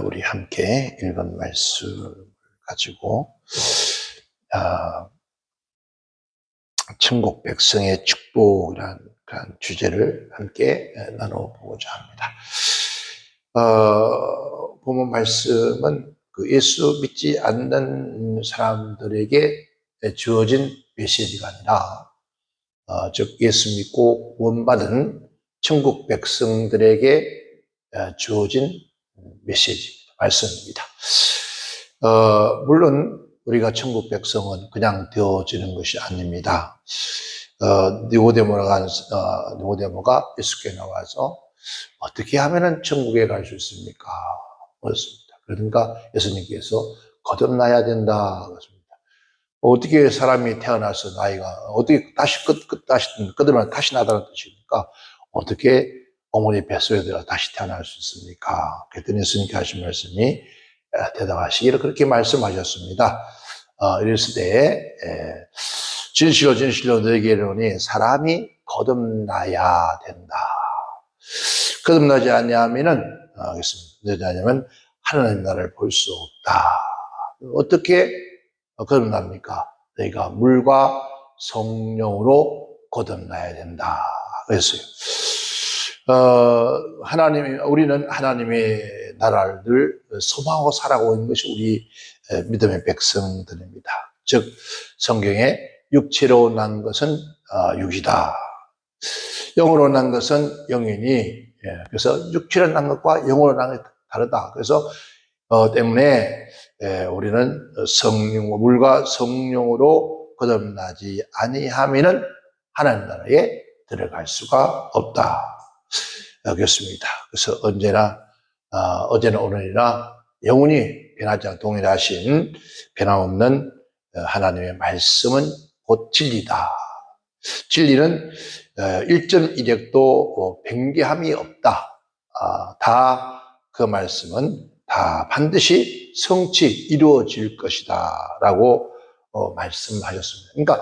우리 함께 읽은 말씀 가지고 천국 백성의 축복이라는 그런 주제를 함께 나눠보고자 합니다. 본문 말씀은 예수 믿지 않는 사람들에게 주어진 메시지가 아니라 즉 예수 믿고 구원받은 천국 백성들에게 주어진 메시지입니다. 말씀입니다. 물론 우리가 천국 백성은 그냥 되어지는 것이 아닙니다. 니고데모가 예수께 나와서 어떻게 하면은 천국에 갈 수 있습니까? 그렇습니다. 그러니까 예수님께서 거듭나야 된다. 그렇습니다. 어떻게 사람이 태어나서 나이가 어떻게 다시 거듭나면 다시 나다는 뜻이니까 어떻게 어머니 뱃속에 들어 다시 태어날 수 있습니까? 그랬더니 예수님께 하신 말씀이 대답하시기를 그렇게 말씀하셨습니다. 이랬을 때 진실로 진실로 너희에게 이르노니 사람이 거듭나야 된다. 거듭나지 않냐면은 거듭나냐면 하나님 나라를 볼 수 없다. 어떻게 거듭납니까? 너희가 물과 성령으로 거듭나야 된다. 그랬어요. 우리는 하나님의 나라를 늘 소망하고 살아가고 있는 것이 우리 믿음의 백성들입니다. 즉 성경에 육체로 난 것은 육이다. 영으로 난 것은 영이니 그래서 육체로 난 것과 영으로 난 것이 다르다. 그래서 때문에 우리는 물과 성령으로 거듭나지 아니하면은 하나님 나라에 들어갈 수가 없다. 그렇습니다. 그래서 언제나 어제나 오늘이나 영원히 변하지 않고 동일하신 변함없는 하나님의 말씀은 곧 진리다. 진리는 일점이력도 변개함이 없다. 다 그 말씀은 다 반드시 성취 이루어질 것이다 라고 말씀하셨습니다. 그러니까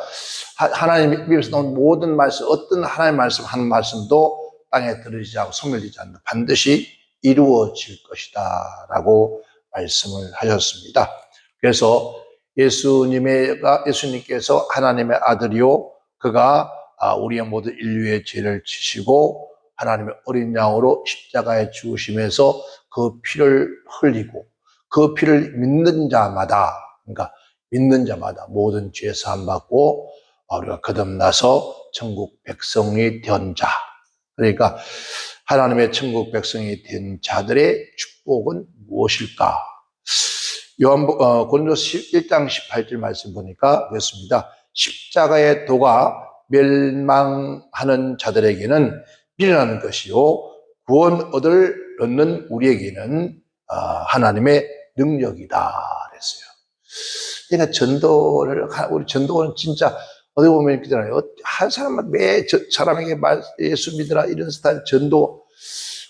하나님 입에서 나온 모든 말씀, 어떤 하나님의 말씀 한 말씀도 땅에 떨어지지 않고 소멸되지 않는다. 반드시 이루어질 것이다 라고 말씀을 하셨습니다. 그래서 예수님께서 하나님의 아들이요 그가 우리의 모든 인류의 죄를 지시고 하나님의 어린 양으로 십자가에 죽으시면서 그 피를 흘리고 그 피를 믿는 자마다 그러니까 믿는 자마다 모든 죄 사함 받고 우리가 거듭나서 천국 백성이 된 자. 그러니까 하나님의 천국 백성이 된 자들의 축복은 무엇일까? 고린도서 1장 18절 말씀 보니까 그렇습니다. 십자가의 도가 멸망하는 자들에게는 미련한 것이요 구원 얻는 우리에게는 하나님의 능력이다 그랬어요. 그러니까 우리 전도는 진짜 어디 보면 그잖아요. 한 사람만 매 사람에게 예수 믿으라 이런 스타일 전도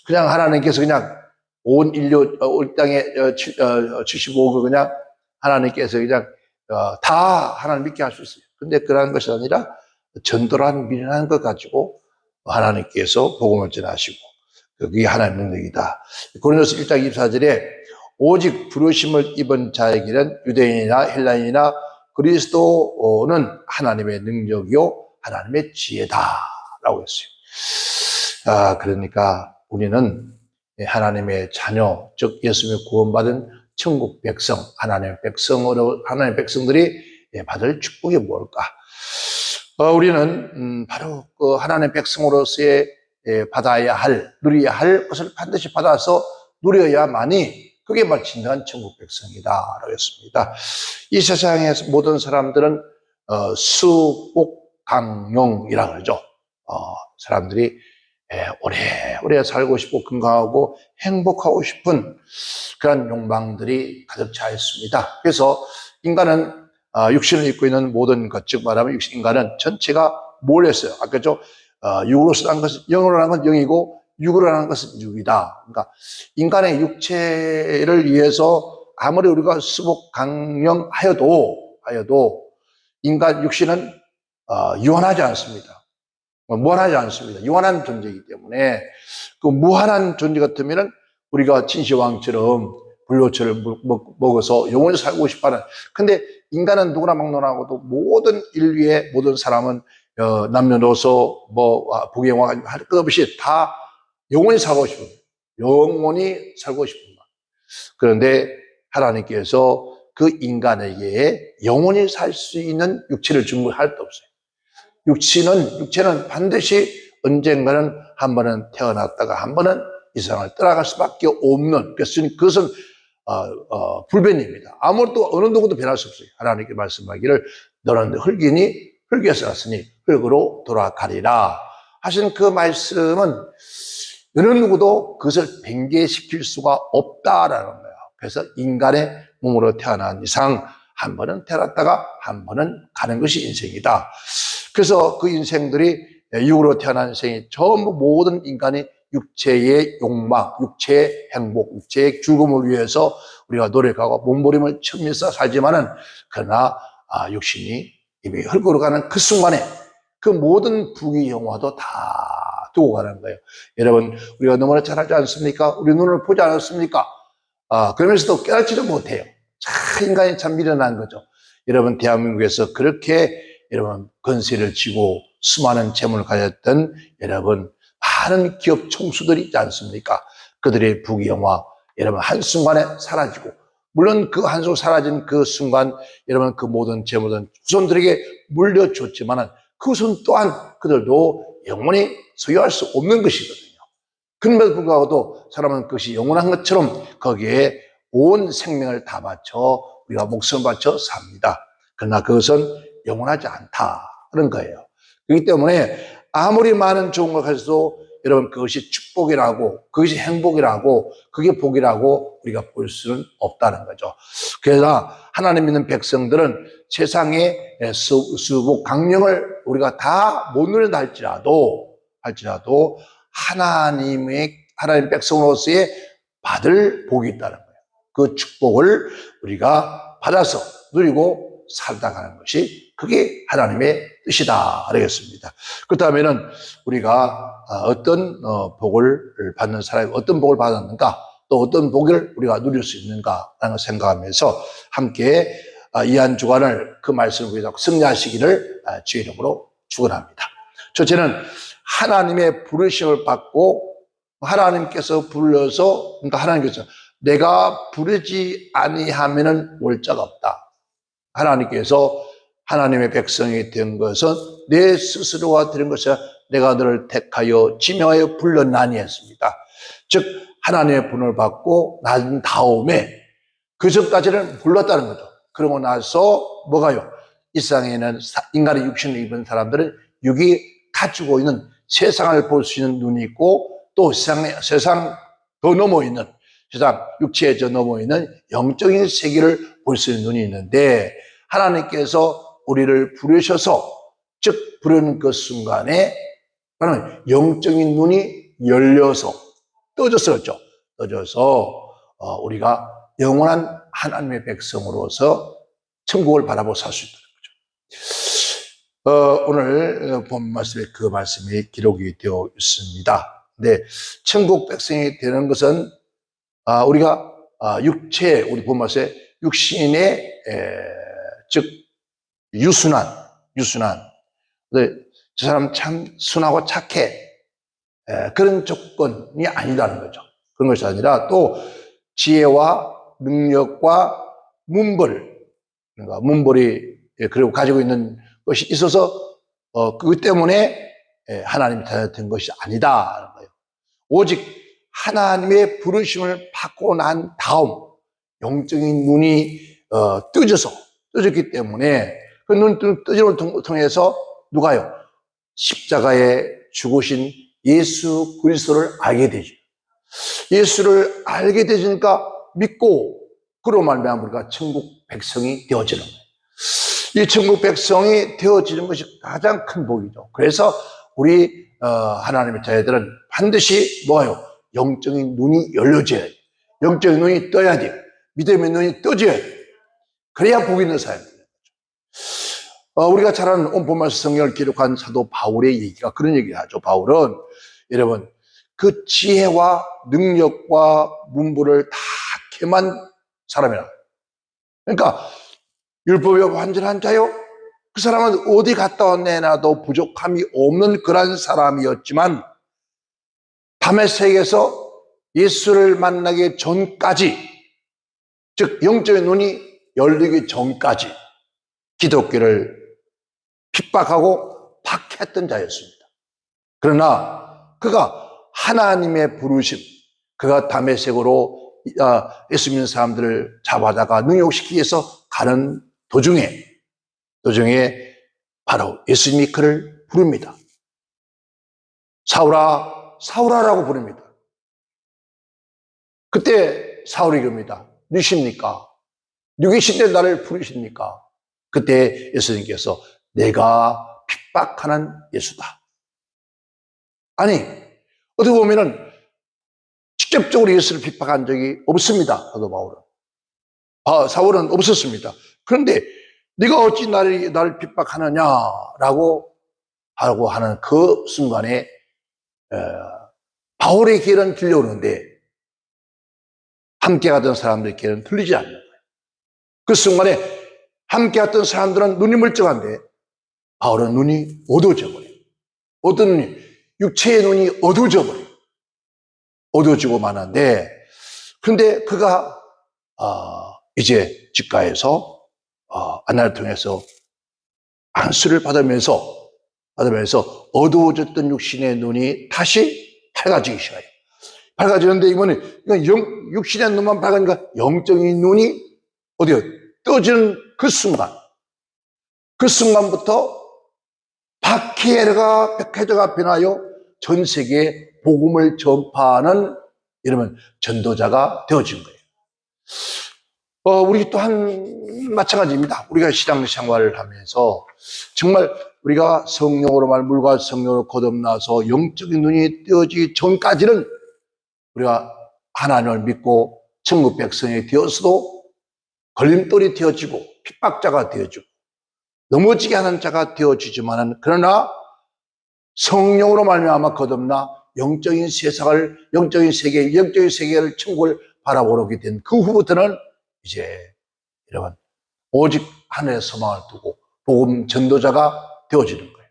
그냥 하나님께서 그냥 온 인류 올 땅에 75억을 그냥 하나님께서 그냥 다 하나님 믿게 할 수 있어요. 근데 그러한 것이 아니라 전도란 미련한 것 가지고 하나님께서 복음을 전하시고 그게 하나님의 능력이다. 고린도서 1장 24절에 오직 부르심을 입은 자에게는 유대인이나 헬라인이나 그리스도는 하나님의 능력이요 하나님의 지혜다라고 했어요. 그러니까 우리는 하나님의 자녀, 즉 예수님의 구원받은 천국 백성, 하나님의 백성들이 받을 축복이 뭘까? 우리는 바로 그 하나님의 백성으로서의 누려야 할 것을 반드시 받아서 누려야만이 그게 바로 진정한 천국 백성이다라고 했습니다. 이 세상에서 모든 사람들은 수복강용이라고 그러죠. 사람들이 오래오래 살고 싶고 건강하고 행복하고 싶은 그런 욕망들이 가득 차 있습니다. 그래서 인간은 육신을 입고 있는 모든 것, 즉 말하면 인간은 전체가 몰렸어요. 아까 육으로서 난 것은 영으로 난 건 영이고 육으로 난 것은 육이다. 그러니까 인간의 육체를 위해서 아무리 우리가 수복강령하여도 인간 육신은 유한하지 않습니다. 무한하지 않습니다. 유한한 존재이기 때문에 그 무한한 존재 같으면은 우리가 진시황처럼 불로초를 먹어서 영원히 살고 싶어하는. 근데 인간은 누구나 막론하고도 모든 인류의 모든 사람은 남녀노소 부귀영화 할 것 없이 다 영원히 살고 싶은, 영원히 살고 싶은 것. 그런데 하나님께서 그 인간에게 영원히 살 수 있는 육체를 준 걸 할 수 없어요. 육체는 반드시 언젠가는 한 번은 태어났다가 한 번은 이 세상을 떠나갈 수밖에 없는, 그것은 불변입니다. 아무것도 어느 누구도 변할 수 없어요. 하나님께 말씀하기를 너는 흙이니 흙에서 났으니 흙으로 돌아가리라 하신 그 말씀은 어느 누구도 그것을 변개시킬 수가 없다라는 거예요. 그래서 인간의 몸으로 태어난 이상 한 번은 태어났다가 한 번은 가는 것이 인생이다. 그래서 그 인생들이 육으로 태어난 인생이 전부 모든 인간이 육체의 욕망, 육체의 행복, 육체의 즐거움을 위해서 우리가 노력하고 몸부림을 치면서 살지만은 그러나 육신이 이미 흙으로 가는 그 순간에 그 모든 부귀영화도 다 두고 가는 거예요. 여러분, 우리가 너무나 잘 알지 않습니까? 우리 눈을 보지 않았습니까? 그러면서도 깨닫지를 못해요. 인간이 참 미련한 거죠. 여러분, 대한민국에서 그렇게 여러분 건세를 쥐고 수많은 재물을 가졌던 여러분 많은 기업 총수들이 있지 않습니까? 그들의 부귀영화 여러분 한순간에 사라지고, 물론 그 한순간 사라진 그 순간 여러분 그 모든 재물은 후손들에게 물려줬지만은 그 후손 또한 그들도 영원히 소유할 수 없는 것이거든요. 그럼에도 불구하고도 사람은 그것이 영원한 것처럼 거기에 온 생명을 다 바쳐 우리가 목숨을 바쳐 삽니다. 그러나 그것은 영원하지 않다는 거예요. 그렇기 때문에 아무리 많은 좋은 걸 가져도 여러분 그것이 축복이라고, 그것이 행복이라고, 그게 복이라고 우리가 볼 수는 없다는 거죠. 그래서 하나님 믿는 백성들은 세상의 수복 강령을 우리가 다 못 누린다 할지라도 하나님 백성으로서의 받을 복이 있다는 거예요. 그 축복을 우리가 받아서 누리고 살다 가는 것이 그게 하나님의 뜻이다 알겠습니다. 그렇다면은 우리가 어떤 복을 받는 사람이 어떤 복을 받았는가, 또 어떤 복을 우리가 누릴 수 있는가라는 걸 생각하면서 함께 이 한 주간을 그 말씀을 위해서 승리하시기를 주의 이름으로 축원합니다. 첫째는 하나님의 부르심을 받고 하나님께서 불러서, 그러니까 하나님께서 내가 부르지 아니하면은 올 자가 없다. 하나님께서 하나님의 백성이 된 것은 내 스스로가 되는 것이 내가 너를 택하여 지명하여 불렀나니 했습니다. 즉 하나님의 분을 받고 난 다음에 그 전까지는 불렀다는 거죠. 그러고 나서 뭐가요? 이 세상에는 인간의 육신을 입은 사람들은 육이 가지고 있는 세상을 볼 수 있는 눈이 있고, 또 세상 더 넘어 있는, 세상 육체에 저 넘어 있는 영적인 세계를 볼 수 있는 눈이 있는데, 하나님께서 우리를 부르셔서, 즉 부르는 그 순간에 영적인 눈이 열려서 떠졌었죠. 떠져서 우리가 영원한 하나님의 백성으로서 천국을 바라보고 살 수 있다는 거죠. 오늘 본 말씀에 그 말씀이 기록이 되어 있습니다. 근데 천국 백성이 되는 것은 우리가 육체, 우리 본 말씀에 육신의 즉 유순한. 근데 저 사람 참 순하고 착해. 그런 조건이 아니라는 거죠. 그런 것이 아니라 또 지혜와 능력과 문벌, 그러니까 문벌이 그리고 가지고 있는 것이 있어서 그것 때문에 하나님이 된 것이 아니다라는 거예요. 오직 하나님의 부르심을 받고 난 다음 영적인 눈이 떠졌기 때문에 그 눈 떠짐을 통해서 누가요? 십자가에 죽으신 예수 그리스도를 알게 되죠. 예수를 알게 되니까 믿고 그로 말미암아 우리가 천국 백성이 되어지는 거예요. 이 천국 백성이 되어지는 것이 가장 큰 복이죠. 그래서 우리 하나님의 자녀들은 반드시 뭐예요? 영적인 눈이 열려져야 돼요. 영적인 눈이 떠야 돼요. 믿음의 눈이 떠져야 돼요. 그래야 복 있는 사람이에요. 우리가 잘 아는 온포마스 성경을 기록한 사도 바울의 얘기가 그런 얘기를 하죠. 바울은 여러분 그 지혜와 능력과 문부를 다 겸한 사람이라. 그러니까 율법의 완전한 자요. 그 사람은 어디 갔다 내놔도 부족함이 없는 그런 사람이었지만 다메섹에서 예수를 만나기 전까지, 즉 영적인 눈이 열리기 전까지 기독교를 핍박하고 박해했던 자였습니다. 그러나 그가 하나님의 부르심, 그가 다메섹으로 예수 믿는 사람들을 잡아다가 능욕시키기 위해서 가는 도중에 바로 예수님이 그를 부릅니다. 사울아, 사울아라고 부릅니다. 그때 사울이 그럽니다. 누구십니까? 누구신데 나를 부르십니까? 그때 예수님께서 내가 핍박하는 예수다. 아니, 어떻게 보면은 직접적으로 예수를 핍박한 적이 없습니다. 사도 바울은. 사울은 없었습니다. 그런데 네가 어찌 나를 핍박하느냐라고 하는 그 순간에 바울의 길은 들려오는데 함께 가던 사람들의 길은 들리지 않는 거예요. 그 순간에 함께 갔던 사람들은 눈이 멀쩡한데 바울은 눈이 어두워져 버려요. 어떤 눈이? 육체의 눈이 어두워져 버려요. 어두워지고 마는데, 그런데 그가 이제 집가에서 안나를 통해서 안수를 받으면서 어두워졌던 육신의 눈이 다시 밝아지기 시작해요. 밝아지는데 이번에 육신의 눈만 밝으니까 영적인 눈이 어디요? 떠지는 그 순간부터 박해자가 변하여 전 세계에 복음을 전파하는 여러분 전도자가 되어진 거예요. 우리 또한 마찬가지입니다. 우리가 신앙생활을 하면서 정말 우리가 성령으로 물과 성령으로 거듭나서 영적인 눈이 뜨어지기 전까지는 우리가 하나님을 믿고 천국 백성이 되었어도 걸림돌이 되어지고 핍박자가 되어지고 넘어지게 하는 자가 되어지지만은, 그러나 성령으로 말미암아 거듭나 영적인 세계를 천국을 바라보게 된 그 후부터는 이제 여러분 오직 하늘의 소망을 두고 복음 전도자가 되어지는 거예요.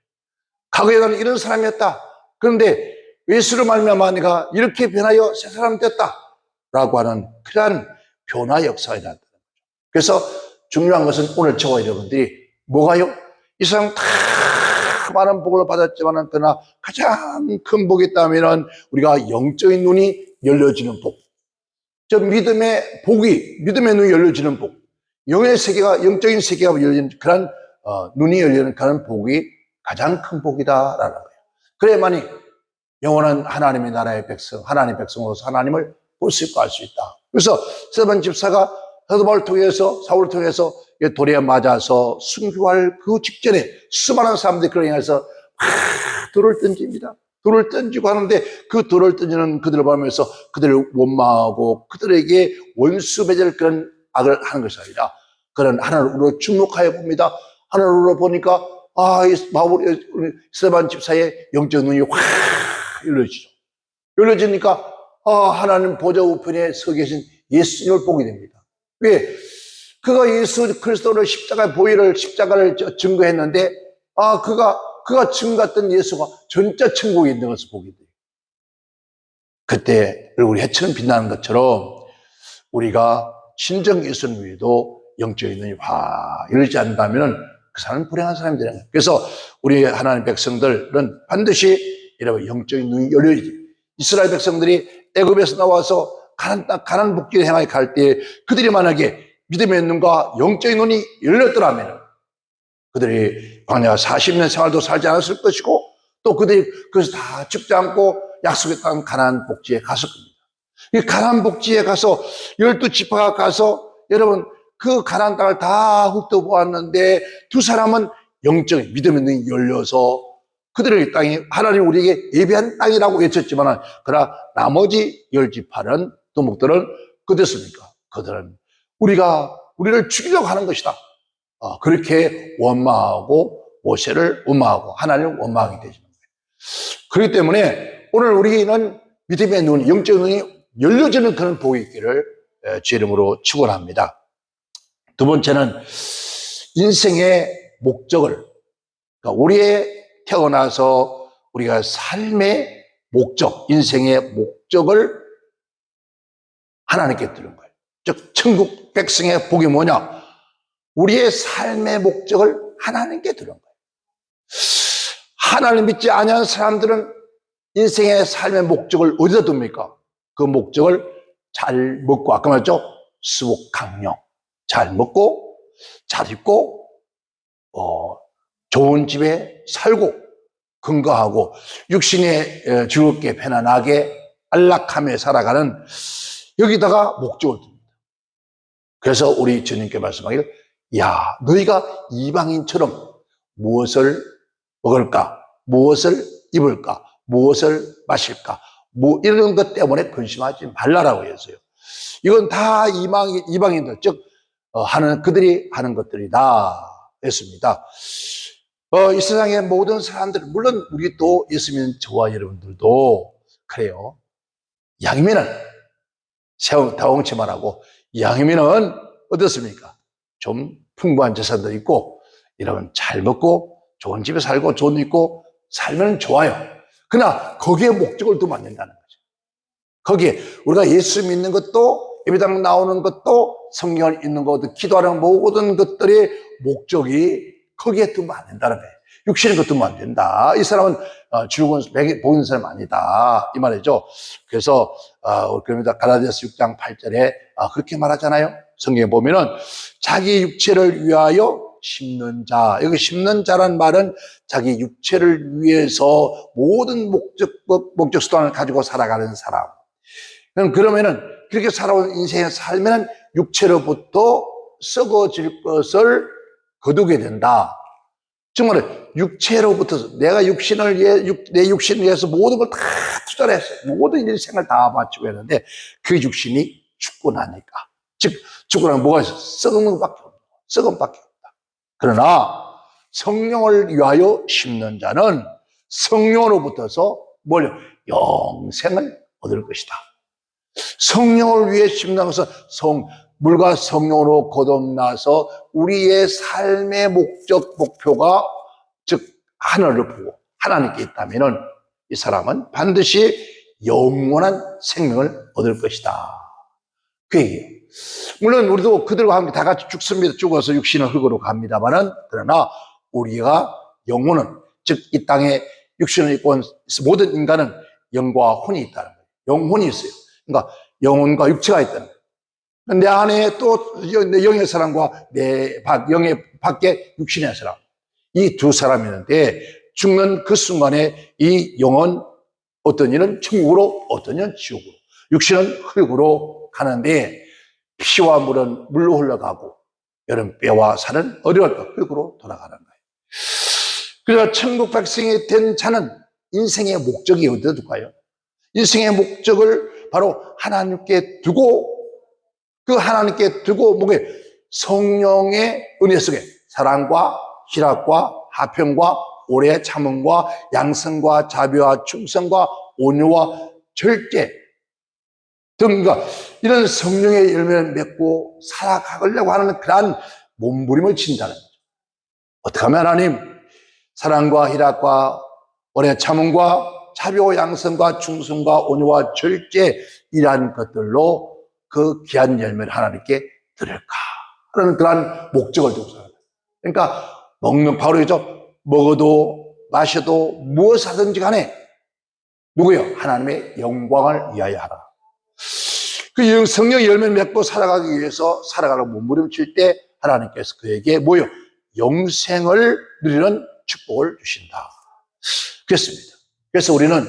과거에는 이런 사람이었다. 그런데 예수를 말미암아 내가 이렇게 변하여 새 사람 되었다라고 하는 그러한 변화 역사가 나타나는 거죠. 그래서 중요한 것은 오늘 저와 여러분들이 뭐가요? 이 세상 다 많은 복을 받았지만 그러나 가장 큰 복이 있다면 우리가 영적인 눈이 열려지는 복. 저 믿음의 눈이 열려지는 복. 영적인 세계가 열리는 그런 눈이 열리는 그런 복이 가장 큰 복이다라는 거예요. 그래야만이 영원한 하나님의 나라의 백성, 하나님의 백성으로서 하나님을 볼 수 있고 알 수 있다. 그래서 스데반 집사가 사도 바울을 통해서, 사울을 통해서 돌에 맞아서 순교할 그 직전에 수많은 사람들이 그를 향해서 돌을 던집니다. 돌을 던지고 하는데 그 돌을 던지는 그들을 보면서 그들을 원망하고 그들에게 원수 맺을 그런 악을 하는 것이 아니라 그런 하나님으로 주목하여 봅니다. 하나님으로 보니까 스데반 집사의 영적 눈이 확 열려지죠. 열려지니까 하나님 보좌 우편에 서 계신 예수님을 보게 됩니다. 왜? 그가 예수 그리스도를 십자가를 증거했는데 그가 증거했던 예수가 전자 천국에 있는 것을 보게 돼요. 그때 얼굴이 해처럼 빛나는 것처럼 우리가 진정 예수를 위해도 영적인 눈이 확 열리지 않는다면 그 사람은 불행한 사람이 되는 거예요. 그래서 우리 하나님 백성들은 반드시 여러분 영적인 눈이 열려야지. 이스라엘 백성들이 애굽에서 나와서 가나안 복지를 향하여 갈 때 그들이 만약에 믿음의 눈과 영적인 눈이 열렸더라면 그들이 광야 40년 생활도 살지 않았을 것이고 또 그들이 그것을 다 죽지 않고 약속의 땅 가나안 복지에 갔을 겁니다. 이 가나안 복지에 가서 12지파가 가서 여러분 그 가나안 땅을 다 훑어보았는데 두 사람은 영적인 믿음의 눈이 열려서 그들의 땅이 하나님 우리에게 예비한 땅이라고 외쳤지만 그러나 나머지 10지파는 도목들은 어땠습니까? 그들은 우리를 죽이려고 하는 것이다. 그렇게 원망하고 모세를 원망하고 하나님을 원망하게 되죠. 그렇기 때문에 오늘 우리는 믿음의 눈, 영적 눈이 열려지는 그런 복이 있기를 주의 이름으로 축원합니다. 두 번째는 인생의 목적을, 그러니까 우리의 태어나서 우리가 삶의 목적, 인생의 목적을 하나님께 드는 거예요. 즉 천국 백성의 복이 뭐냐? 우리의 삶의 목적을 하나님께 드는 거예요. 하나님 믿지 아니하는 사람들은 인생의 삶의 목적을 어디다 둡니까? 그 목적을 잘 먹고, 아까 말했죠? 수복강령. 잘 먹고, 잘 입고, 좋은 집에 살고, 건강하고, 육신에 즐겁게 편안하게 안락하며 살아가는 여기다가 목적을 둡니다. 그래서 우리 주님께 말씀하기를, 야, 너희가 이방인처럼 무엇을 먹을까? 무엇을 입을까? 무엇을 마실까? 뭐 이런 것 때문에 근심하지 말라라고 했어요. 이건 다 이방인들, 즉 그들이 하는 것들이다 했습니다. 이 세상의 모든 사람들, 물론 우리 또 예수 믿는 저와 여러분들도 그래요. 양면은 다홍치만하고 양면은 어떻습니까? 좀 풍부한 재산도 있고 이러면 잘 먹고 좋은 집에 살고 좋은 데 있고 살면 좋아요. 그러나 거기에 목적을 두면 안 된다는 거죠. 거기에 우리가 예수 믿는 것도, 예배당 나오는 것도, 성경을 읽는 것도, 기도하는 모든 것들의 목적이 거기에 두면 안 된다는 거예요. 육신의 것 두면 안 된다. 이 사람은 죽은 보이는 사람 아니다 이 말이죠. 그래서 그럽니다. 갈라디아서 6장 8절에 그렇게 말하잖아요. 성경에 보면은 자기 육체를 위하여 심는 자, 여기 심는 자란 말은 자기 육체를 위해서 모든 목적 수단을 가지고 살아가는 사람. 그러면은 그렇게 살아온 인생의 삶에는 육체로부터 썩어질 것을 거두게 된다. 정말 육체로부터 내가 육신을 위해, 내 육신을 위해서 모든 걸 다 투자를 했어요. 모든 인생을 다 바치고 했는데 그 육신이 죽고 나니까. 즉, 죽고 나면 뭐가 있어? 썩은 것밖에 없다. 썩은 밖에 없다. 그러나 성령을 위하여 심는 자는 성령으로부터서 뭘? 영생을 얻을 것이다. 성령을 위해 심는 것은 물과 성령으로 거듭나서 우리의 삶의 목적, 목표가 즉 하늘을 보고 하나님께 있다면 이 사람은 반드시 영원한 생명을 얻을 것이다. 그 얘기예요. 물론 우리도 그들과 함께 다 같이 죽습니다. 죽어서 육신은 흙으로 갑니다만은, 그러나 우리가 영혼은, 즉 이 땅에 육신을 입고 온 모든 인간은 영과 혼이 있다는 거예요. 영혼이 있어요. 그러니까 영혼과 육체가 있다는 거예요. 내 안에 또 내 영의 사람과 내 영의 밖에 육신의 사람, 이 두 사람이 있는데 죽는 그 순간에 이 영은 어떤 이는 천국으로, 어떤 이는 지옥으로, 육신은 흙으로 가는데 피와 물은 물로 흘러가고 여름 뼈와 살은 어려울까 흙으로 돌아가는 거예요. 그래서 천국 백성이 된 자는 인생의 목적이 어디다 둘까요? 인생의 목적을 바로 하나님께 두고, 그 하나님께 두고 뭐게? 성령의 은혜 속에 사랑과 희락과 화평과 오래 참음과 양성과 자비와 충성과 온유와 절제 등과 이런 성령의 열매를 맺고 살아가려고 하는 그러한 몸부림을 친다는 거죠. 어떻게 하면 하나님 사랑과 희락과 오래 참음과 자비와 양성과 충성과 온유와 절제 이러한 것들로 그 귀한 열매를 하나님께 드릴까 하는 그러한 목적을 두고 살아요. 그러니까 먹는 바로죠. 먹어도 마셔도 무엇 하든지 간에 누구요? 하나님의 영광을 위하여 하라. 그 성령의 열매를 맺고 살아가기 위해서 살아가는 몸부림칠 때 하나님께서 그에게 뭐요? 영생을 누리는 축복을 주신다. 그렇습니다. 그래서 우리는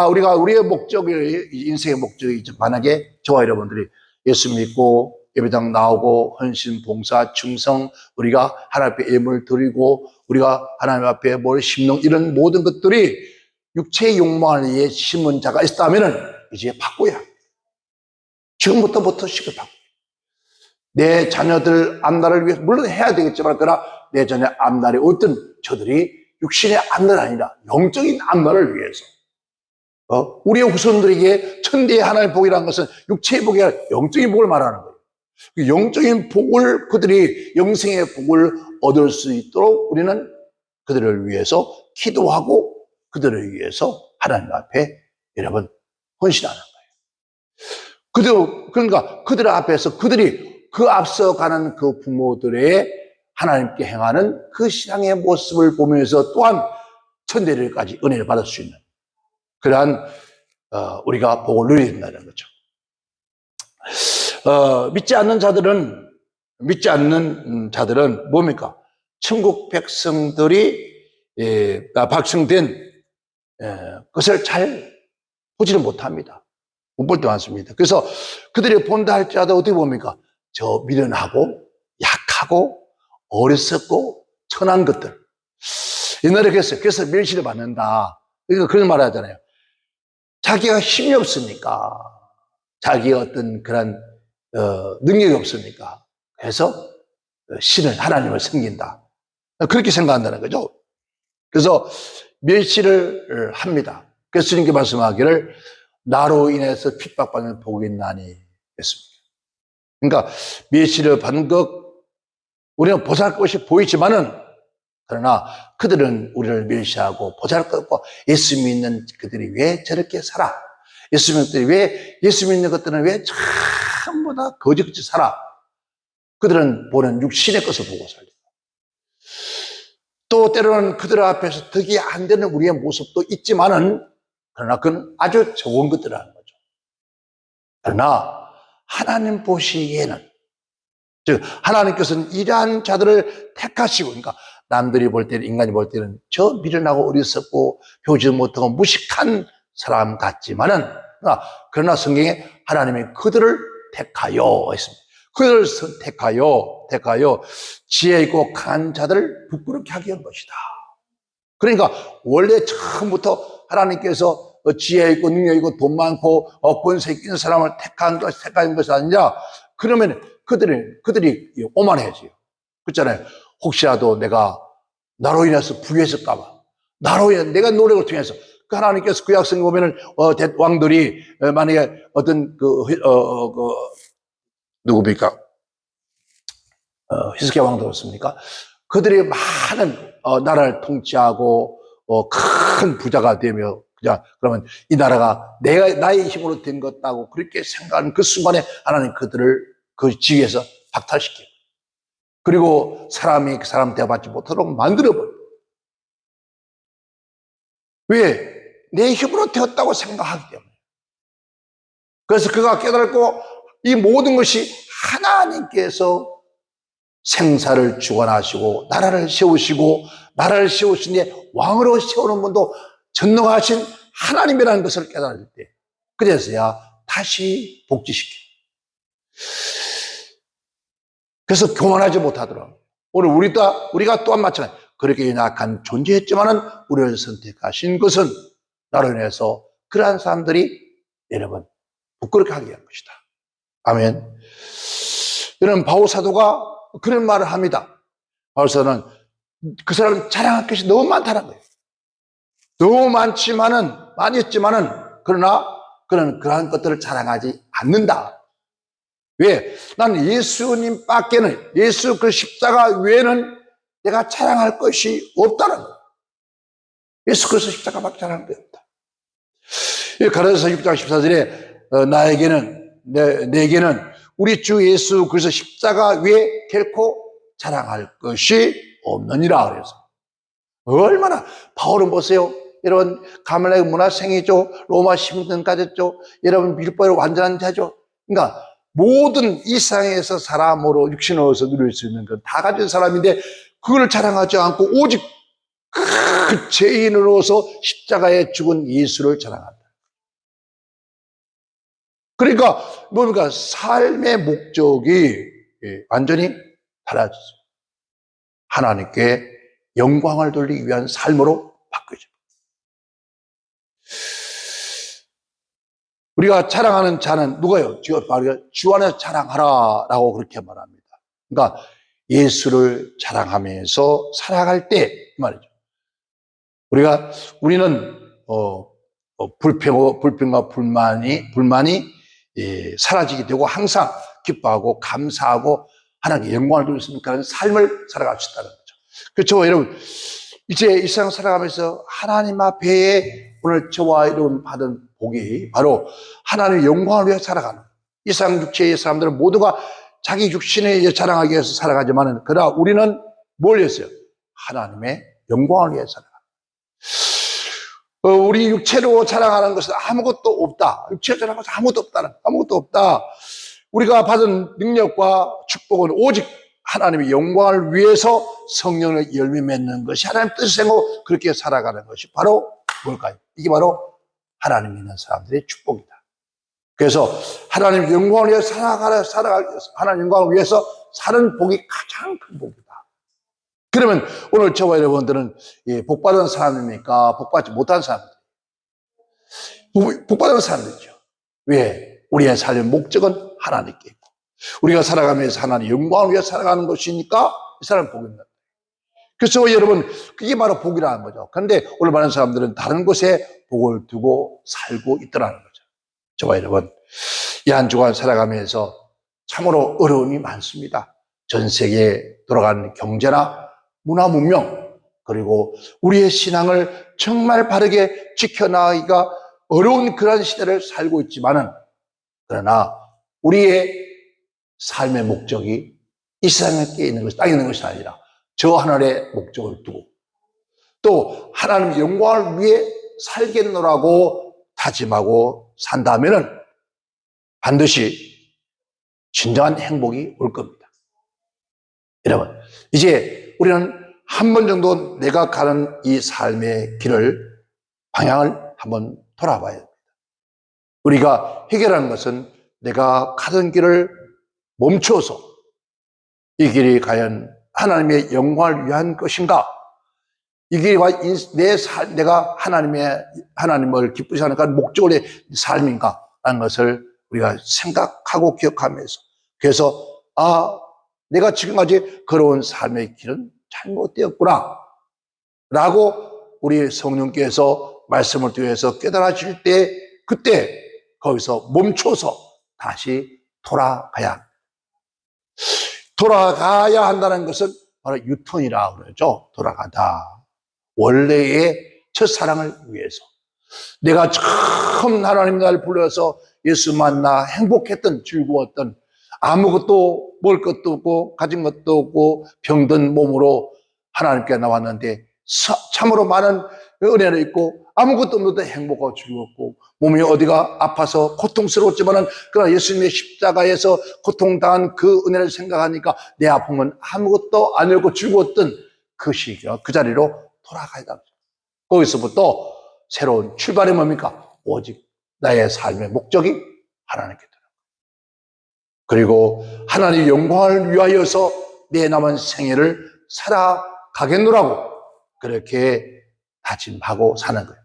우리가 우리의 목적이, 인생의 목적이 만약에 저와 여러분들이 예수 믿고 예배당 나오고 헌신, 봉사, 충성, 우리가 하나님 앞에 예물을 드리고 우리가 하나님 앞에 뭘 심는 이런 모든 것들이 육체의 욕망을 위해 심은 자가 있다면 이제 바꿔야 합니다. 지금부터부터 시급하고 내 자녀들 앞날을 위해서 물론 해야 되겠지만 그러나 내 자녀 앞날에 어떤 저들이 육신의 앞날 아니라 영적인 앞날을 위해서 우리의 후손들에게 천대의 하나님의 복이라는 것은 육체의 복이 아니라 영적인 복을 말하는 거예요. 그 영적인 복을 그들이 영생의 복을 얻을 수 있도록 우리는 그들을 위해서 기도하고 그들을 위해서 하나님 앞에 여러분 헌신하는 거예요. 그러니까 그들 앞에서 그들이 그 앞서가는 그 부모들의 하나님께 행하는 그 신앙의 모습을 보면서 또한 천대를까지 은혜를 받을 수 있는 그러한 우리가 복을 누려야 된다는 거죠. 믿지 않는 자들은 뭡니까? 천국 백성들이 박성된 것을 잘 보지를 못합니다. 못 볼 때 많습니다. 그래서 그들이 본다 할지라도 어떻게 봅니까? 저 미련하고 약하고 어리석고 천한 것들. 옛날에 그랬어요. 그래서 멸시를 받는다. 그러니까 그런 말 하잖아요. 자기가 힘이 없으니까, 자기가 어떤 그런 능력이 없으니까, 그래서 신을, 하나님을 섬긴다. 그렇게 생각한다는 거죠. 그래서 멸시를 합니다. 그래서 주님께 말씀하기를 나로 인해서 핍박받는 복이 있나니 했습니다. 그러니까 멸시를 받는 것 우리는 보잘것이 보이지만은 그러나 그들은 우리를 멸시하고 보잘것없고 예수 믿는 그들이 왜 저렇게 살아? 예수 믿는 것들이 왜 예수 믿는 것들은 왜 전부 다 거지같이 살아? 그들은 보는 육신의 것을 보고 살죠. 또 때로는 그들 앞에서 덕이 안 되는 우리의 모습도 있지만은 그러나 그건 아주 좋은 것들이라는 거죠. 그러나 하나님 보시기에는 즉 하나님께서는 이러한 자들을 택하시고 그러니까 남들이 볼 때는 인간이 볼 때는 저 미련하고 어리석고 배우지 못하고 무식한 사람 같지만은 그러나 성경에 하나님이 그들을 택하여 했습니다. 그들을 택하여 지혜 있고 강한 자들을 부끄럽게 하게 한 것이다. 그러니까 원래 처음부터 하나님께서 지혜 있고 능력 있고 돈 많고 권세 있는 사람을 택한 것이 아니라 그러면 그들이 오만해져요. 그렇잖아요. 혹시라도 내가 나로 인해서 부유했을까봐 나로 인해 내가 노력을 통해서 그 하나님께서 그 약성에 보면은 왕들이 만약에 어떤 누굽니까? 히스기야 왕들었습니까? 그들이 많은 나라를 통치하고 큰 부자가 되며 그러면 이 나라가 나의 힘으로 된 것다고 그렇게 생각하는 그 순간에 하나님 그들을 그 지위에서 박탈시켜요. 그리고 사람이 그 사람 대접받지 못하도록 만들어버려요. 왜? 내 힘으로 되었다고 생각하기 때문에. 그래서 그가 깨달고 이 모든 것이 하나님께서 생사를 주관하시고 나라를 세우신 뒤에 왕으로 세우는 분도 전능하신 하나님이라는 것을 깨달을 때 그래서야 다시 복지시켜요. 그래서 교만하지 못하더라고요. 오늘 우리가 또한 마찬가지 그렇게 연약한 존재였지만은 우리를 선택하신 것은 나로 인해서 그러한 사람들이 여러분 부끄럽게 하게 한 것이다. 아멘. 여러분 바울 사도가 그런 말을 합니다. 바울 사도는 그 사람은 자랑할 것이 너무 많다는 거예요. 너무 많이 했지만은 그러나 그는 그러한 것들을 자랑하지 않는다. 왜? 난 예수 그 십자가 외에는 내가 자랑할 것이 없다는 거예요. 예수 그리스도 십자가밖에 자랑할 게 없다. 가라사서 6장 14절에 내게는 우리 주 예수 그리스도 십자가 외에 결코 자랑할 것이 없느니라 그래서 얼마나 바울은 보세요. 여러분 가말리엘 문화생이죠. 로마 시민권까지죠. 여러분 율법의 완전한 자죠. 그러니까 모든 이 세상에서 사람으로 육신을 얻어서 누릴 수 있는 건 다 가진 사람인데 그걸 자랑하지 않고 오직 그 죄인으로서 십자가에 죽은 예수를 자랑한다. 그러니까 뭡니까? 삶의 목적이 완전히 달라졌어요. 하나님께 영광을 돌리기 위한 삶으로 바뀌어집니다. 우리가 자랑하는 자는 누가요? 바로 주 안에서 자랑하라라고 그렇게 말합니다. 그러니까 예수를 자랑하면서 살아갈 때 말이죠. 우리는 불평과 불만이 사라지게 되고 항상 기뻐하고 감사하고 하나님께 영광을 돌리니까 하는 삶을 살아갈 수 있다는 거죠. 그렇죠, 여러분. 이제 이 세상 살아가면서 하나님 앞에 오늘 저와 여러분 받은 복이 바로 하나님의 영광을 위해 살아가는, 이 세상 육체의 사람들은 모두가 자기 육신에 자랑하기 위해서 살아가지만, 그러나 우리는 뭘 위해서요? 하나님의 영광을 위해 살아가. 우리 육체로 자랑하는 것은 아무것도 없다. 육체로 자랑하는 것은 아무것도 없다. 우리가 받은 능력과 축복은 오직 하나님의 영광을 위해서 성령의 열매 맺는 것이 하나님 뜻을 생각하고 그렇게 살아가는 것이 바로 뭘까요? 이게 바로 하나님 믿는 사람들의 축복이다. 그래서 하나님 영광을 위해서 하나님 영광을 위해서 사는 복이 가장 큰 복이다. 그러면 오늘 저와 여러분들은 복받은 사람입니까? 복받지 못한 사람들? 복받은 사람들이죠. 왜? 우리의 삶의 목적은 하나님께 있고 우리가 살아가면서 하나님 영광을 위해 살아가는 것이니까 이 사람은 복이 있는 거예요. 그래서 여러분, 그게 바로 복이라는 거죠. 그런데 오늘 많은 사람들은 다른 곳에 복을 두고 살고 있더라는 거죠. 저와 여러분, 이 한 주간 살아가면서 참으로 어려움이 많습니다. 전 세계에 돌아가는 경제나 문화 문명, 그리고 우리의 신앙을 정말 바르게 지켜나가기가 어려운 그런 시대를 살고 있지만은, 그러나 우리의 삶의 목적이 이 세상에 있는 것이, 땅에 있는 것이 아니라 저 하늘의 목적을 두고 또 하나님의 영광을 위해 살겠노라고 다짐하고 산다면은 반드시 진정한 행복이 올 겁니다. 여러분, 이제 우리는 한 번 정도 내가 가는 이 삶의 방향을 한번 돌아봐야 됩니다. 우리가 해결하는 것은 내가 가던 길을 멈춰서 이 길이 과연 하나님의 영광을 위한 것인가? 이 길이 내가 하나님을 기쁘시 하는 그런 목적의 삶인가? 라는 것을 우리가 생각하고 기억하면서, 그래서 내가 지금까지 걸어온 삶의 길은 잘못되었구나 라고 우리 성령께서 말씀을 통해서 깨달아질 때, 그때 거기서 멈춰서 다시 돌아가야 한다는 것은 바로 유턴이라고 그러죠. 돌아가다. 원래의 첫사랑을 위해서. 내가 처음 하나님 날 불러서 예수 만나 행복했던, 즐거웠던, 아무것도 먹을 것도 없고 가진 것도 없고 병든 몸으로 하나님께 나왔는데 참으로 많은 은혜를 있고 아무것도 없는데 행복하고 즐겁고 몸이 어디가 아파서 고통스러웠지만은 그러나 예수님의 십자가에서 고통당한 그 은혜를 생각하니까 내 아픔은 아무것도 아니고 즐거웠던 그 시기가 그 자리로 돌아가야 합니다. 거기서부터 새로운 출발이 뭡니까? 오직 나의 삶의 목적이 하나님께 드는 거예요. 그리고 하나님의 영광을 위하여서 내 남은 생애를 살아가겠노라고 그렇게 다짐하고 사는 거예요.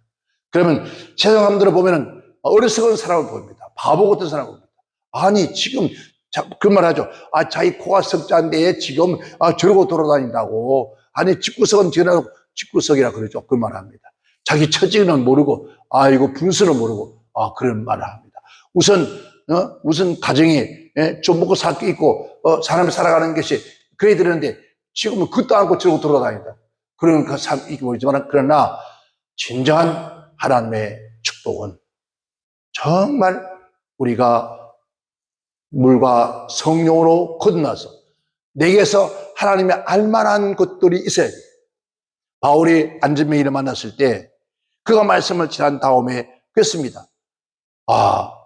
그러면 세상 사람들을 보면은 어리석은 사람을 보입니다. 바보 같은 사람을 보입니다. 아니 지금 그 말 하죠. 자기 코가 석자인데 지금 저러고 돌아다닌다고. 아니 집구석은 집구석이라 그러죠. 그 말 합니다. 자기 처지는 모르고 이거 분수는 모르고 그런 말을 합니다. 우선 가정이 좀 먹고 살 게 있고 사람이 살아가는 것이 그래야 되는데 지금은 그것도 않고 저러고 돌아다닌다. 그런 그 삶이 보이지만, 그러나 진정한 하나님의 축복은 정말 우리가 물과 성령으로 거듭나서 내게서 하나님의 알만한 것들이 있어야 돼요. 바울이 안전뱅이를 만났을 때 그가 말씀을 지난 다음에 그랬습니다.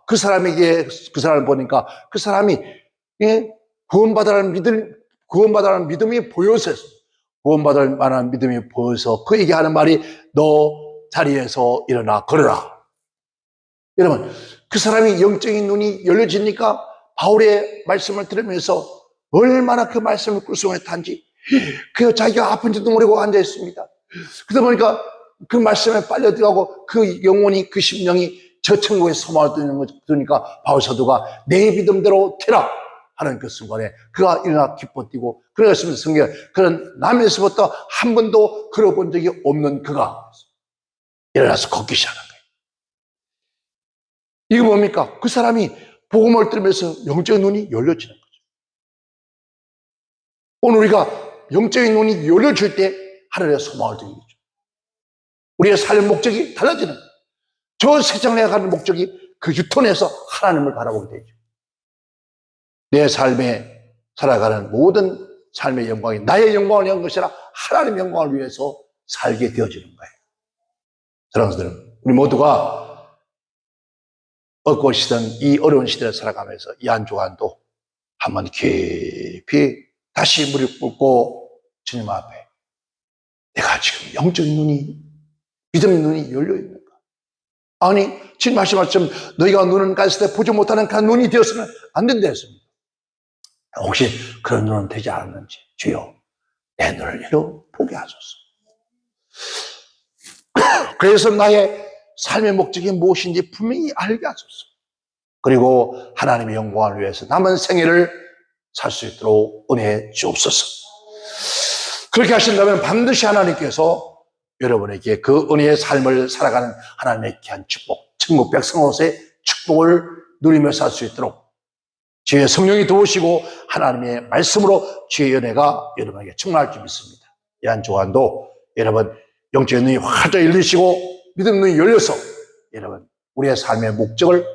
그 사람을 보니까 그 사람이 구원받으라는 믿음이 보여서, 구원받을 만한 믿음이 보여서 그에게 하는 말이 너 자리에서 일어나 걸어라. 여러분, 그 사람이 영적인 눈이 열려지니까 바울의 말씀을 들으면서 얼마나 그 말씀을 꿀송했단지 그 자기가 아픈지도 모르고 앉아있습니다. 그러다 보니까 그 말씀에 빨려 들어가고 그 영혼이, 그 심령이 저 천국에 소망을 두니까 바울 사도가 내 믿음대로 되라 하는 그 순간에 그가 일어나 기뻐 뛰고, 그랬으면 성경 그런 남에서부터 한 번도 걸어본 적이 없는 그가 일어나서 걷기 시작한 거예요. 이거 뭡니까? 그 사람이 복음을 들으면서 영적인 눈이 열려지는 거죠. 오늘 우리가 영적인 눈이 열려질 때 하늘의 소망을 드리죠. 우리의 삶의 목적이 달라지는 거예요. 저 세상에 가는 목적이 그 유턴에서 하나님을 바라보게 되죠. 내 삶에 살아가는 모든 삶의 영광이 나의 영광을 위한 것이 아니라 하나님의 영광을 위해서 살게 되어지는 거예요. 사랑하는 여러분, 우리 모두가 어려운 시대, 이 어려운 시대를 살아가면서 이 한 주간도 한번 깊이 다시 무릎 꿇고 주님 앞에 내가 지금 영적인 눈이, 믿음의 눈이 열려 있는가? 아니, 지금 말씀하신 너희가 눈을 깠을 때 보지 못하는 그 눈이 되었으면 안 된다 했습니다. 혹시 그런 눈은 되지 않았는지 주여 내 눈을 열어 보게 하소서. 그래서 나의 삶의 목적이 무엇인지 분명히 알게 하소서. 그리고 하나님의 영광을 위해서 남은 생애를 살 수 있도록 은혜해 주옵소서. 그렇게 하신다면 반드시 하나님께서 여러분에게 그 은혜의 삶을 살아가는 하나님의 귀한 축복, 천국 백성으로서의 축복을 누리며 살 수 있도록 주의 성령이 도우시고 하나님의 말씀으로 주의 은혜가 여러분에게 충만할 줄 믿습니다. 이 한 주간도 여러분 영적인 눈이 활짝 열리시고 믿음 눈이 열려서 여러분 우리의 삶의 목적을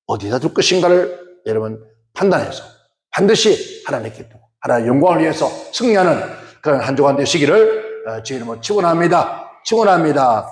어디다 둘 것인가를 여러분 판단해서 반드시 하나님께 두고 하나님의 영광을 위해서 승리하는 그런 한 주간 되시기를 주의 이름으로 축원합니다. 축원합니다.